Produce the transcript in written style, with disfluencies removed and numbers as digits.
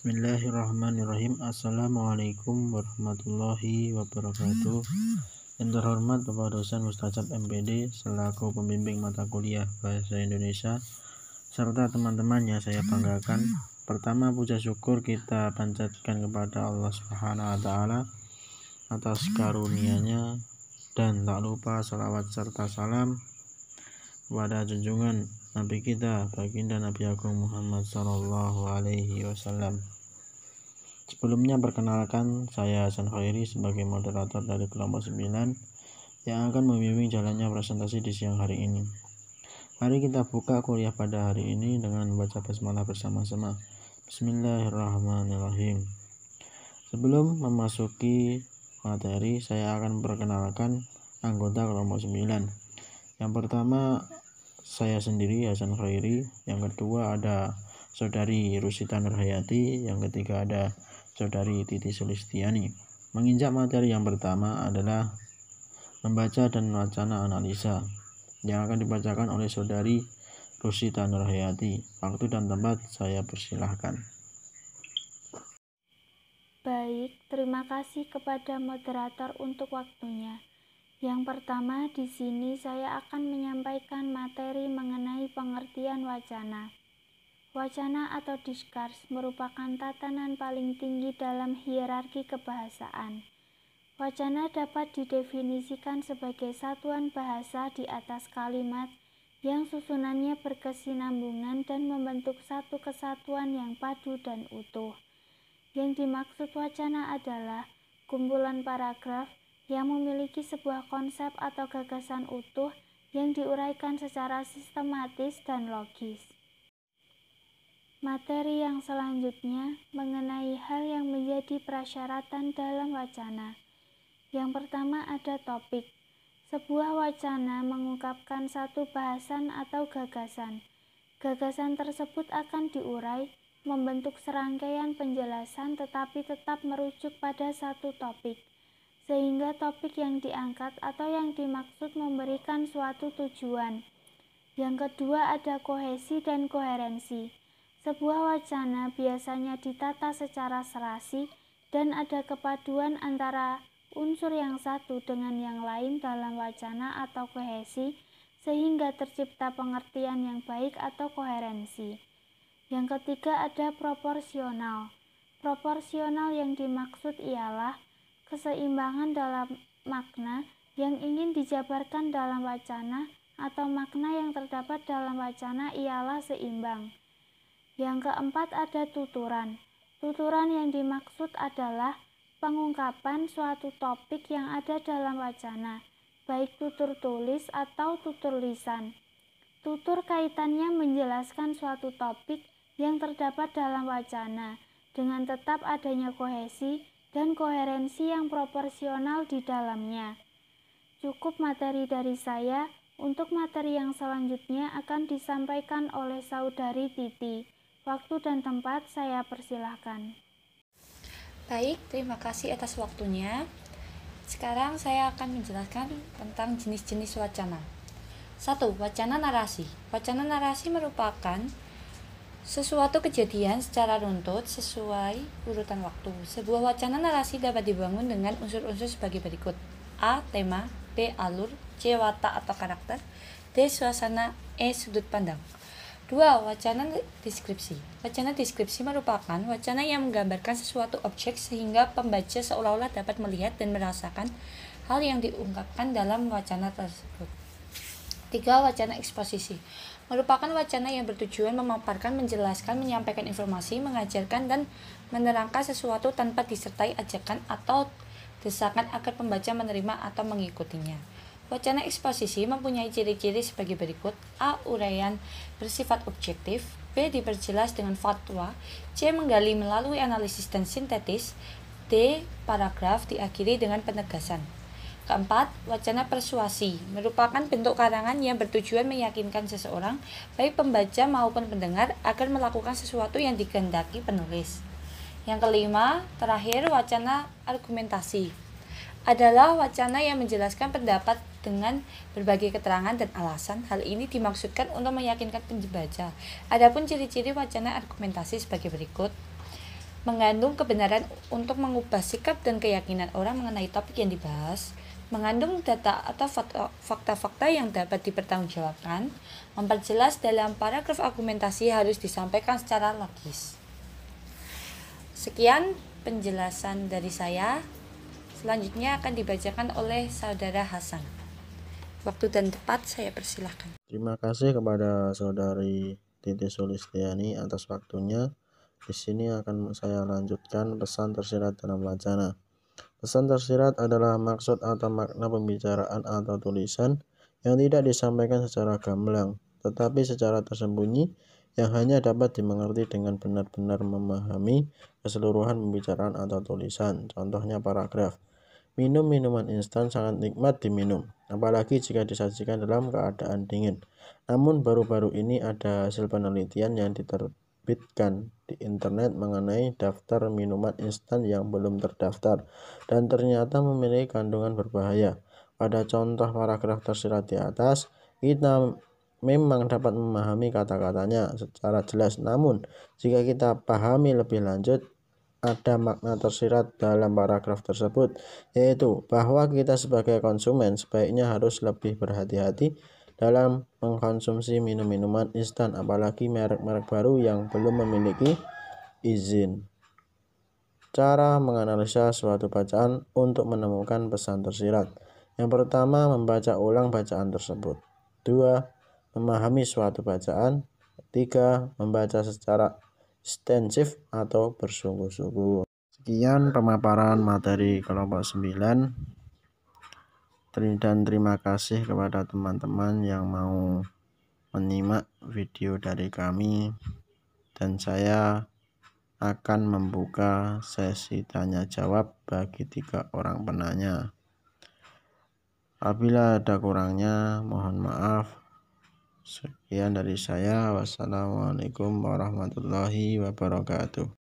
Bismillahirrahmanirrahim. Assalamualaikum warahmatullahi wabarakatuh. Yang terhormat Bapak Dosen Mustajab MPD selaku pembimbing mata kuliah Bahasa Indonesia serta teman-teman yang saya banggakan. Pertama, puja syukur kita panjatkan kepada Allah Subhanahu wa taala atas karunia-Nya, dan tak lupa salawat serta salam kepada junjungan Nabi kita, baginda Nabi Agung Muhammad Sallallahu Alaihi Wasallam. Sebelumnya perkenalkan, saya Hasan Khairi sebagai moderator dari kelompok 9 yang akan membimbing jalannya presentasi di siang hari ini. Mari kita buka kuliah pada hari ini dengan membaca basmalah bersama-sama. Bismillahirrahmanirrahim. Sebelum memasuki materi, saya akan perkenalkan anggota kelompok 9. Yang pertama, saya sendiri Hasan Khairi. Yang kedua ada Saudari Rusita Nurhayati. Yang ketiga ada Saudari Titi Sulistiani. Menginjak materi yang pertama adalah membaca dan wacana analisa yang akan dibacakan oleh Saudari Rusita Nurhayati. Waktu dan tempat saya persilahkan. Baik, terima kasih kepada moderator untuk waktunya. Yang pertama, di sini saya akan menyampaikan materi mengenai pengertian wacana. Wacana atau diskurs merupakan tatanan paling tinggi dalam hierarki kebahasaan. Wacana dapat didefinisikan sebagai satuan bahasa di atas kalimat yang susunannya berkesinambungan dan membentuk satu kesatuan yang padu dan utuh. Yang dimaksud wacana adalah kumpulan paragraf yang memiliki sebuah konsep atau gagasan utuh yang diuraikan secara sistematis dan logis. Materi yang selanjutnya mengenai hal yang menjadi prasyaratan dalam wacana. Yang pertama ada topik. Sebuah wacana mengungkapkan satu bahasan atau gagasan. Gagasan tersebut akan diurai, membentuk serangkaian penjelasan tetapi tetap merujuk pada satu topik, sehingga topik yang diangkat atau yang dimaksud memberikan suatu tujuan. Yang kedua ada kohesi dan koherensi. Sebuah wacana biasanya ditata secara serasi dan ada kepaduan antara unsur yang satu dengan yang lain dalam wacana atau kohesi, sehingga tercipta pengertian yang baik atau koherensi. Yang ketiga ada proporsional. Proporsional yang dimaksud ialah keseimbangan dalam makna yang ingin dijabarkan dalam wacana atau makna yang terdapat dalam wacana ialah seimbang. Yang keempat ada tuturan. Tuturan yang dimaksud adalah pengungkapan suatu topik yang ada dalam wacana, baik tutur tulis atau tutur lisan. Tutur kaitannya menjelaskan suatu topik yang terdapat dalam wacana, dengan tetap adanya kohesi dan koherensi yang proporsional di dalamnya. Cukup materi dari saya. Untuk materi yang selanjutnya akan disampaikan oleh Saudari Titi. Waktu dan tempat saya persilahkan. Baik, terima kasih atas waktunya. Sekarang saya akan menjelaskan tentang jenis-jenis wacana. 1. Wacana narasi. Wacana narasi merupakan sesuatu kejadian secara runtut sesuai urutan waktu. Sebuah wacana narasi dapat dibangun dengan unsur-unsur sebagai berikut. A. Tema. B. Alur. C. Watak atau karakter. D. Suasana. E. Sudut pandang. 2. Wacana deskripsi. Wacana deskripsi merupakan wacana yang menggambarkan sesuatu objek sehingga pembaca seolah-olah dapat melihat dan merasakan hal yang diungkapkan dalam wacana tersebut. 3. Wacana eksposisi. Merupakan wacana yang bertujuan memaparkan, menjelaskan, menyampaikan informasi, mengajarkan, dan menerangkan sesuatu tanpa disertai ajakan atau desakan agar pembaca menerima atau mengikutinya. Wacana eksposisi mempunyai ciri-ciri sebagai berikut. A. Uraian bersifat objektif. B. Diperjelas dengan fatwa. C. Menggali melalui analisis dan sintetis. D. Paragraf diakhiri dengan penegasan. Keempat, wacana persuasi merupakan bentuk karangan yang bertujuan meyakinkan seseorang, baik pembaca maupun pendengar, agar melakukan sesuatu yang dikehendaki penulis. Yang kelima, terakhir, wacana argumentasi adalah wacana yang menjelaskan pendapat dengan berbagai keterangan dan alasan. Hal ini dimaksudkan untuk meyakinkan pembaca. Adapun ciri-ciri wacana argumentasi sebagai berikut. mengandung kebenaran untuk mengubah sikap dan keyakinan orang mengenai topik yang dibahas, mengandung data atau fakta-fakta yang dapat dipertanggungjawabkan, memperjelas dalam paragraf argumentasi harus disampaikan secara logis. Sekian penjelasan dari saya. Selanjutnya akan dibacakan oleh Saudara Hasan. Waktu dan tempat saya persilahkan. Terima kasih kepada Saudari Titi Sulistiani atas waktunya. Di sini akan saya lanjutkan pesan tersirat dalam wacana. Pesan tersirat adalah maksud atau makna pembicaraan atau tulisan yang tidak disampaikan secara gamblang, tetapi secara tersembunyi yang hanya dapat dimengerti dengan benar-benar memahami keseluruhan pembicaraan atau tulisan. Contohnya paragraf. Minum minuman instan sangat nikmat diminum, apalagi jika disajikan dalam keadaan dingin. Namun baru-baru ini ada hasil penelitian yang diterbitkan di internet mengenai daftar minuman instan yang belum terdaftar dan ternyata memiliki kandungan berbahaya. Pada contoh paragraf tersirat di atas, kita memang dapat memahami kata-katanya secara jelas, namun jika kita pahami lebih lanjut, ada makna tersirat dalam paragraf tersebut, yaitu bahwa kita sebagai konsumen sebaiknya harus lebih berhati-hati dalam mengkonsumsi minuman instan, apalagi merek-merek baru yang belum memiliki izin. Cara menganalisa suatu bacaan untuk menemukan pesan tersirat. Yang pertama, membaca ulang bacaan tersebut. 2. Memahami suatu bacaan. 3. Membaca secara ekstensif atau bersungguh-sungguh. Sekian pemaparan materi kelompok 9. Dan terima kasih kepada teman-teman yang mau menyimak video dari kami, dan saya akan membuka sesi tanya jawab bagi 3 orang penanya. Apabila ada kurangnya mohon maaf. Sekian dari saya. Wassalamualaikum warahmatullahi wabarakatuh.